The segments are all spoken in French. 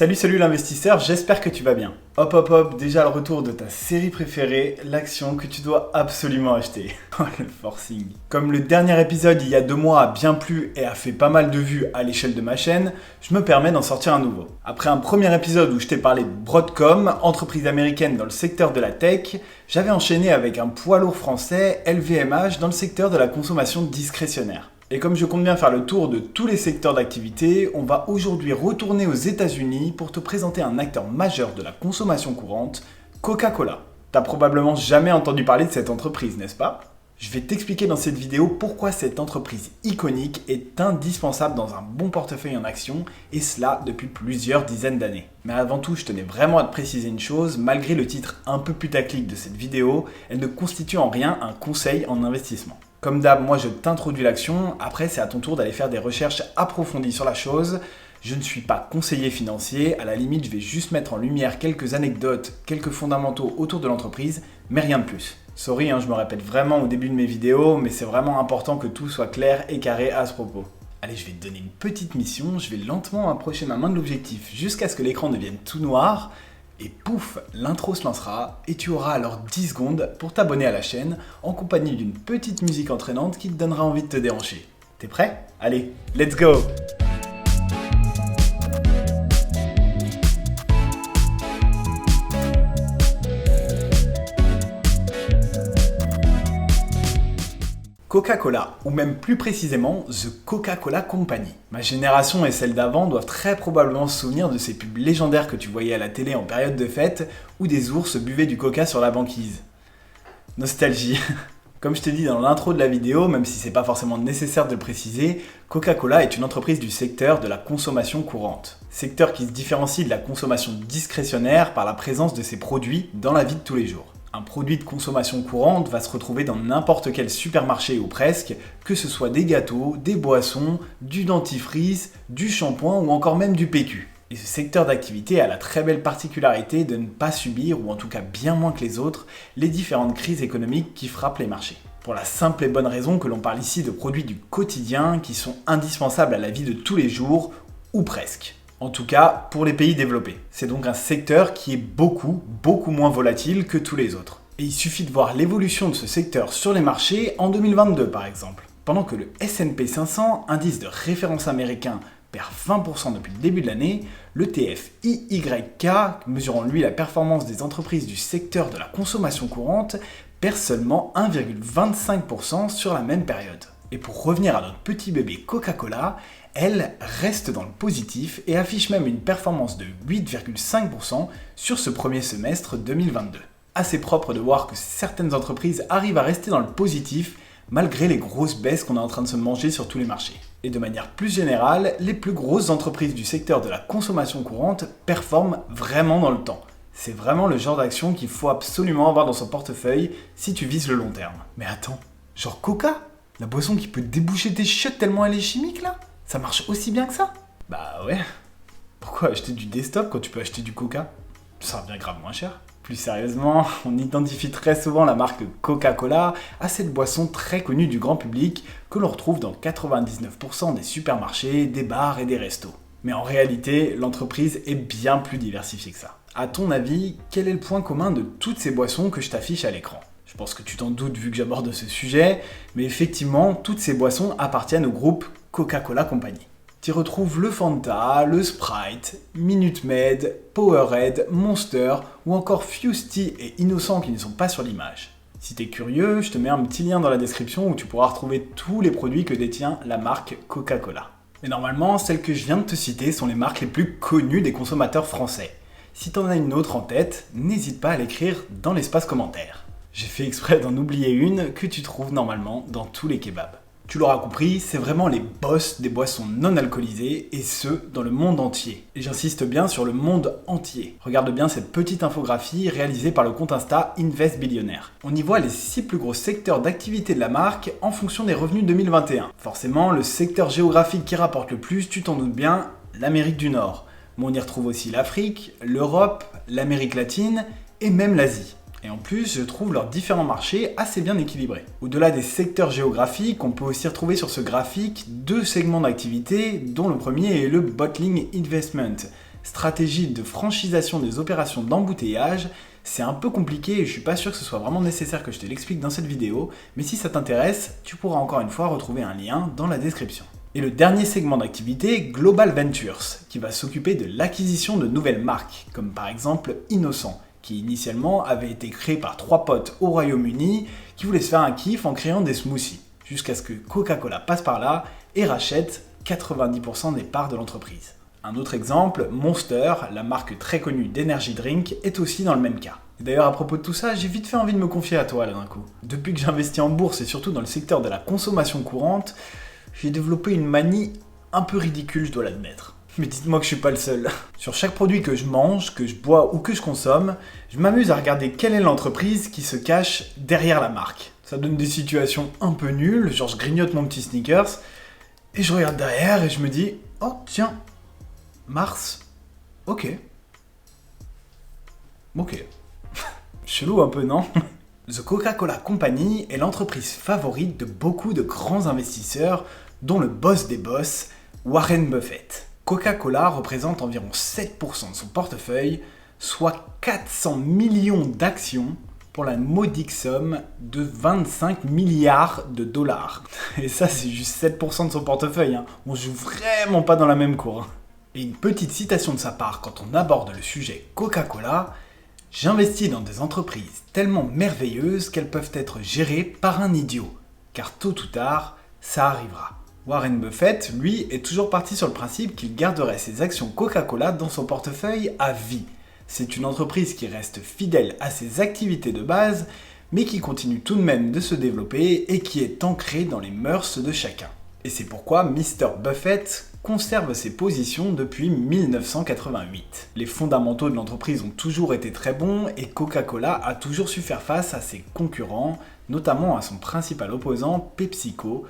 Salut l'investisseur, j'espère que tu vas bien. Hop, déjà le retour de ta série préférée, l'action que tu dois absolument acheter. Oh le forcing. Comme le dernier épisode il y a 2 mois a bien plu et a fait pas mal de vues à l'échelle de ma chaîne, je me permets d'en sortir un nouveau. Après un premier épisode où je t'ai parlé de Broadcom, entreprise américaine dans le secteur de la tech, j'avais enchaîné avec un poids lourd français, LVMH, dans le secteur de la consommation discrétionnaire. Et comme je compte bien faire le tour de tous les secteurs d'activité, on va aujourd'hui retourner aux États-Unis pour te présenter un acteur majeur de la consommation courante, Coca-Cola. T'as probablement jamais entendu parler de cette entreprise, n'est-ce pas? Je vais t'expliquer dans cette vidéo pourquoi cette entreprise iconique est indispensable dans un bon portefeuille en actions, et cela depuis plusieurs dizaines d'années. Mais avant tout, je tenais vraiment à te préciser une chose, malgré le titre un peu putaclic de cette vidéo, elle ne constitue en rien un conseil en investissement. Comme d'hab, moi je t'introduis l'action, après c'est à ton tour d'aller faire des recherches approfondies sur la chose. Je ne suis pas conseiller financier, à la limite je vais juste mettre en lumière quelques anecdotes, quelques fondamentaux autour de l'entreprise, mais rien de plus. Sorry, je me répète vraiment au début de mes vidéos, mais c'est vraiment important que tout soit clair et carré à ce propos. Allez, je vais te donner une petite mission, je vais lentement approcher ma main de l'objectif jusqu'à ce que l'écran devienne tout noir. Et pouf, l'intro se lancera et tu auras alors 10 secondes pour t'abonner à la chaîne en compagnie d'une petite musique entraînante qui te donnera envie de te déhancher. T'es prêt? Allez, let's go! Coca-Cola, ou même plus précisément The Coca-Cola Company. Ma génération et celle d'avant doivent très probablement se souvenir de ces pubs légendaires que tu voyais à la télé en période de fête, où des ours buvaient du coca sur la banquise. Nostalgie. Comme je t'ai dit dans l'intro de la vidéo, même si c'est pas forcément nécessaire de le préciser, Coca-Cola est une entreprise du secteur de la consommation courante. Secteur qui se différencie de la consommation discrétionnaire par la présence de ses produits dans la vie de tous les jours. Un produit de consommation courante va se retrouver dans n'importe quel supermarché ou presque, que ce soit des gâteaux, des boissons, du dentifrice, du shampoing ou encore même du PQ. Et ce secteur d'activité a la très belle particularité de ne pas subir, ou en tout cas bien moins que les autres, les différentes crises économiques qui frappent les marchés. Pour la simple et bonne raison que l'on parle ici de produits du quotidien qui sont indispensables à la vie de tous les jours, ou presque. En tout cas, pour les pays développés. C'est donc un secteur qui est beaucoup moins volatile que tous les autres. Et il suffit de voir l'évolution de ce secteur sur les marchés en 2022 par exemple. Pendant que le S&P 500, indice de référence américain, perd 20% depuis le début de l'année, l'ETF IYK, mesurant lui la performance des entreprises du secteur de la consommation courante, perd seulement 1,25% sur la même période. Et pour revenir à notre petit bébé Coca-Cola, elle reste dans le positif et affiche même une performance de 8,5% sur ce premier semestre 2022. Assez propre de voir que certaines entreprises arrivent à rester dans le positif malgré les grosses baisses qu'on est en train de se manger sur tous les marchés. Et de manière plus générale, les plus grosses entreprises du secteur de la consommation courante performent vraiment dans le temps. C'est vraiment le genre d'action qu'il faut absolument avoir dans son portefeuille si tu vises le long terme. Mais attends, genre Coca? La boisson qui peut déboucher tes chiottes tellement elle est chimique là? Ça marche aussi bien que ça? Bah ouais. Pourquoi acheter du desktop quand tu peux acheter du Coca? Ça revient grave moins cher. Plus sérieusement, on identifie très souvent la marque Coca-Cola à cette boisson très connue du grand public que l'on retrouve dans 99% des supermarchés, des bars et des restos. Mais en réalité, l'entreprise est bien plus diversifiée que ça. À ton avis, quel est le point commun de toutes ces boissons que je t'affiche à l'écran? Je pense que tu t'en doutes vu que j'aborde ce sujet, mais effectivement, toutes ces boissons appartiennent au groupe Coca-Cola Company. Tu y retrouves le Fanta, le Sprite, Minute Maid, Powerade, Monster ou encore Fusti et Innocent qui ne sont pas sur l'image. Si t'es curieux, je te mets un petit lien dans la description où tu pourras retrouver tous les produits que détient la marque Coca-Cola. Mais normalement, celles que je viens de te citer sont les marques les plus connues des consommateurs français. Si t'en as une autre en tête, n'hésite pas à l'écrire dans l'espace commentaire. J'ai fait exprès d'en oublier une que tu trouves normalement dans tous les kebabs. Tu l'auras compris, c'est vraiment les boss des boissons non alcoolisées, et ce, dans le monde entier. Et j'insiste bien sur le monde entier. Regarde bien cette petite infographie réalisée par le compte Insta Invest Billionaire. On y voit les 6 plus gros secteurs d'activité de la marque en fonction des revenus 2021. Forcément, le secteur géographique qui rapporte le plus, tu t'en doutes bien, l'Amérique du Nord. Mais on y retrouve aussi l'Afrique, l'Europe, l'Amérique latine et même l'Asie. Et en plus, je trouve leurs différents marchés assez bien équilibrés. Au-delà des secteurs géographiques, on peut aussi retrouver sur ce graphique 2 segments d'activité, dont le premier est le Bottling Investment, stratégie de franchisation des opérations d'embouteillage, c'est un peu compliqué et je suis pas sûr que ce soit vraiment nécessaire que je te l'explique dans cette vidéo, mais si ça t'intéresse, tu pourras encore une fois retrouver un lien dans la description. Et le dernier segment d'activité, Global Ventures, qui va s'occuper de l'acquisition de nouvelles marques, comme par exemple Innocent, qui initialement avait été créé par 3 potes au Royaume-Uni qui voulaient se faire un kiff en créant des smoothies, jusqu'à ce que Coca-Cola passe par là et rachète 90% des parts de l'entreprise. Un autre exemple, Monster, la marque très connue d'energy drink, est aussi dans le même cas. Et d'ailleurs, à propos de tout ça, j'ai vite fait envie de me confier à toi là d'un coup. Depuis que j'investis en bourse et surtout dans le secteur de la consommation courante, j'ai développé une manie un peu ridicule, je dois l'admettre. Mais dites-moi que je suis pas le seul. Sur chaque produit que je mange, que je bois ou que je consomme, je m'amuse à regarder quelle est l'entreprise qui se cache derrière la marque. Ça donne des situations un peu nulles, genre je grignote mon petit Snickers, et je regarde derrière et je me dis « Oh tiens, Mars, ok. Ok. » Chelou un peu, non? The Coca-Cola Company est l'entreprise favorite de beaucoup de grands investisseurs, dont le boss des boss, Warren Buffett. Coca-Cola représente environ 7% de son portefeuille, soit 400 millions d'actions pour la modique somme de 25 milliards de dollars. Et ça, c'est juste 7% de son portefeuille, hein. On joue vraiment pas dans la même cour. Et une petite citation de sa part quand on aborde le sujet Coca-Cola: « J'investis dans des entreprises tellement merveilleuses qu'elles peuvent être gérées par un idiot, car tôt ou tard, ça arrivera. » Warren Buffett, lui, est toujours parti sur le principe qu'il garderait ses actions Coca-Cola dans son portefeuille à vie. C'est une entreprise qui reste fidèle à ses activités de base, mais qui continue tout de même de se développer et qui est ancrée dans les mœurs de chacun. Et c'est pourquoi Mr. Buffett conserve ses positions depuis 1988. Les fondamentaux de l'entreprise ont toujours été très bons et Coca-Cola a toujours su faire face à ses concurrents, notamment à son principal opposant PepsiCo,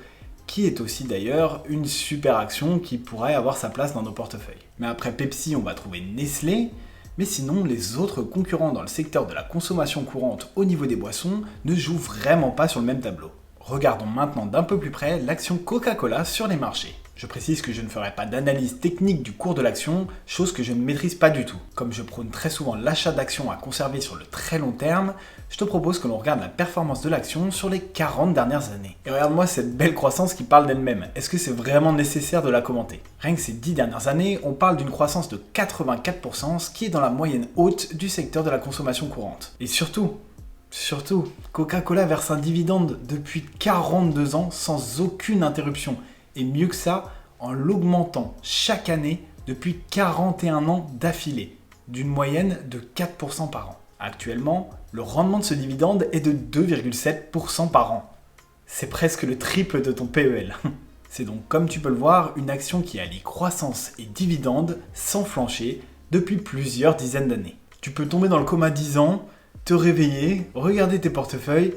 qui est aussi d'ailleurs une super action qui pourrait avoir sa place dans nos portefeuilles. Mais après Pepsi, on va trouver Nestlé, mais sinon les autres concurrents dans le secteur de la consommation courante au niveau des boissons ne jouent vraiment pas sur le même tableau. Regardons maintenant d'un peu plus près l'action Coca-Cola sur les marchés. Je précise que je ne ferai pas d'analyse technique du cours de l'action, chose que je ne maîtrise pas du tout. Comme je prône très souvent l'achat d'actions à conserver sur le très long terme, je te propose que l'on regarde la performance de l'action sur les 40 dernières années. Et regarde-moi cette belle croissance qui parle d'elle-même. Est-ce que c'est vraiment nécessaire de la commenter? Rien que ces 10 dernières années, on parle d'une croissance de 84%, ce qui est dans la moyenne haute du secteur de la consommation courante. Et surtout, Coca-Cola verse un dividende depuis 42 ans sans aucune interruption. Et mieux que ça, en l'augmentant chaque année depuis 41 ans d'affilée, d'une moyenne de 4% par an. Actuellement, le rendement de ce dividende est de 2,7% par an. C'est presque le triple de ton PEL. C'est donc, comme tu peux le voir, une action qui allie croissance et dividende sans flancher depuis plusieurs dizaines d'années. Tu peux tomber dans le coma 10 ans, te réveiller, regarder tes portefeuilles,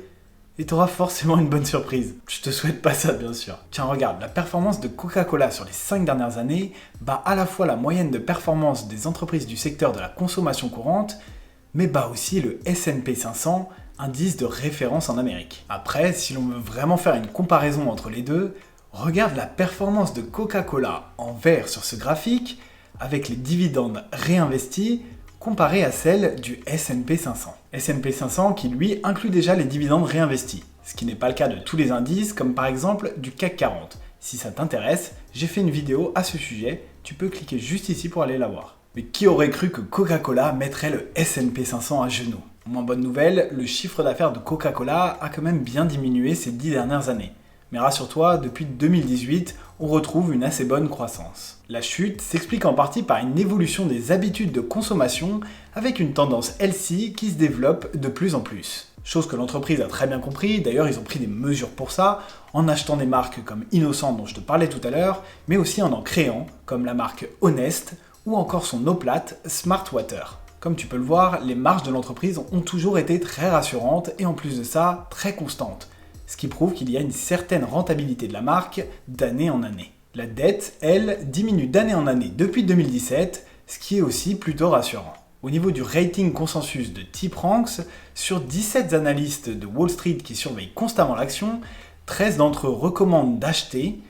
et t'auras forcément une bonne surprise. Je te souhaite pas ça, bien sûr. Tiens, regarde, la performance de Coca-Cola sur les 5 dernières années bat à la fois la moyenne de performance des entreprises du secteur de la consommation courante, mais bat aussi le S&P 500, indice de référence en Amérique. Après, si l'on veut vraiment faire une comparaison entre les deux, regarde la performance de Coca-Cola en vert sur ce graphique, avec les dividendes réinvestis, comparée à celle du S&P 500. S&P 500 qui lui inclut déjà les dividendes réinvestis, ce qui n'est pas le cas de tous les indices, comme par exemple du CAC 40. Si ça t'intéresse, j'ai fait une vidéo à ce sujet, tu peux cliquer juste ici pour aller la voir. Mais qui aurait cru que Coca-Cola mettrait le S&P 500 à genoux? Moins bonne nouvelle, le chiffre d'affaires de Coca-Cola a quand même bien diminué ces 10 dernières années. Mais rassure-toi, depuis 2018, on retrouve une assez bonne croissance. La chute s'explique en partie par une évolution des habitudes de consommation avec une tendance healthy qui se développe de plus en plus. Chose que l'entreprise a très bien compris, d'ailleurs ils ont pris des mesures pour ça, en achetant des marques comme Innocent dont je te parlais tout à l'heure, mais aussi en créant, comme la marque Honest, ou encore son eau plate Smart Water. Comme tu peux le voir, les marges de l'entreprise ont toujours été très rassurantes et en plus de ça, très constantes. Ce qui prouve qu'il y a une certaine rentabilité de la marque d'année en année. La dette, elle, diminue d'année en année depuis 2017, ce qui est aussi plutôt rassurant. Au niveau du rating consensus de TipRanks, sur 17 analystes de Wall Street qui surveillent constamment l'action, 13 d'entre eux recommandent d'acheter,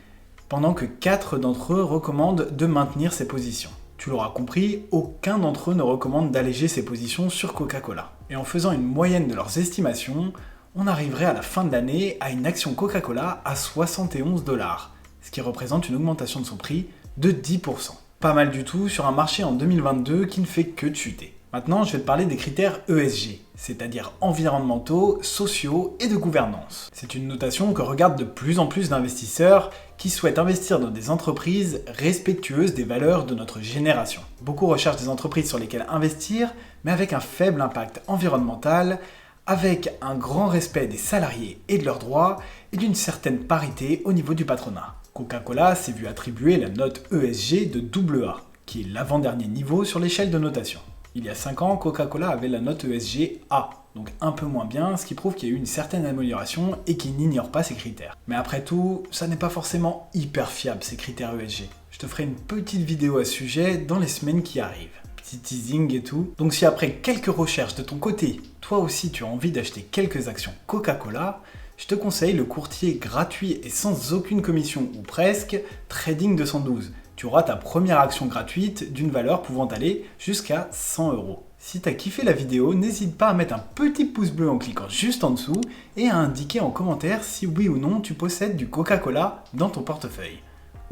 pendant que 4 d'entre eux recommandent de maintenir ses positions. Tu l'auras compris, aucun d'entre eux ne recommande d'alléger ses positions sur Coca-Cola. Et en faisant une moyenne de leurs estimations, on arriverait à la fin de l'année à une action Coca-Cola à 71 $, ce qui représente une augmentation de son prix de 10%. Pas mal du tout sur un marché en 2022 qui ne fait que de chuter. Maintenant, je vais te parler des critères ESG, c'est-à-dire environnementaux, sociaux et de gouvernance. C'est une notation que regardent de plus en plus d'investisseurs qui souhaitent investir dans des entreprises respectueuses des valeurs de notre génération. Beaucoup recherchent des entreprises sur lesquelles investir, mais avec un faible impact environnemental, avec un grand respect des salariés et de leurs droits, et d'une certaine parité au niveau du patronat. Coca-Cola s'est vu attribuer la note ESG de AA, qui est l'avant-dernier niveau sur l'échelle de notation. Il y a 5 ans, Coca-Cola avait la note ESG A, donc un peu moins bien, ce qui prouve qu'il y a eu une certaine amélioration et qu'il n'ignore pas ces critères. Mais après tout, ça n'est pas forcément hyper fiable ces critères ESG. Je te ferai une petite vidéo à ce sujet dans les semaines qui arrivent. Petit teasing et tout. Donc si après quelques recherches de ton côté, toi aussi tu as envie d'acheter quelques actions Coca-Cola, je te conseille le courtier gratuit et sans aucune commission ou presque, Trading 212. Tu auras ta première action gratuite d'une valeur pouvant aller jusqu'à 100 €. Si t'as kiffé la vidéo, n'hésite pas à mettre un petit pouce bleu en cliquant juste en dessous et à indiquer en commentaire si oui ou non tu possèdes du Coca-Cola dans ton portefeuille.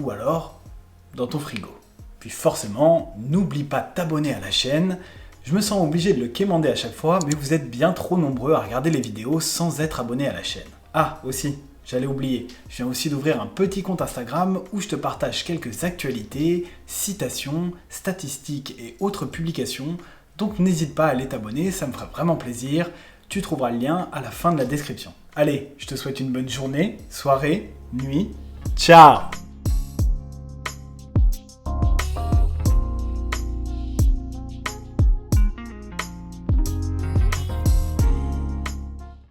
Ou alors, dans ton frigo. Puis forcément, n'oublie pas de t'abonner à la chaîne. Je me sens obligé de le quémander à chaque fois, mais vous êtes bien trop nombreux à regarder les vidéos sans être abonné à la chaîne. Ah, aussi, j'allais oublier, je viens aussi d'ouvrir un petit compte Instagram où je te partage quelques actualités, citations, statistiques et autres publications, donc n'hésite pas à aller t'abonner, ça me fera vraiment plaisir. Tu trouveras le lien à la fin de la description. Allez, je te souhaite une bonne journée, soirée, nuit. Ciao!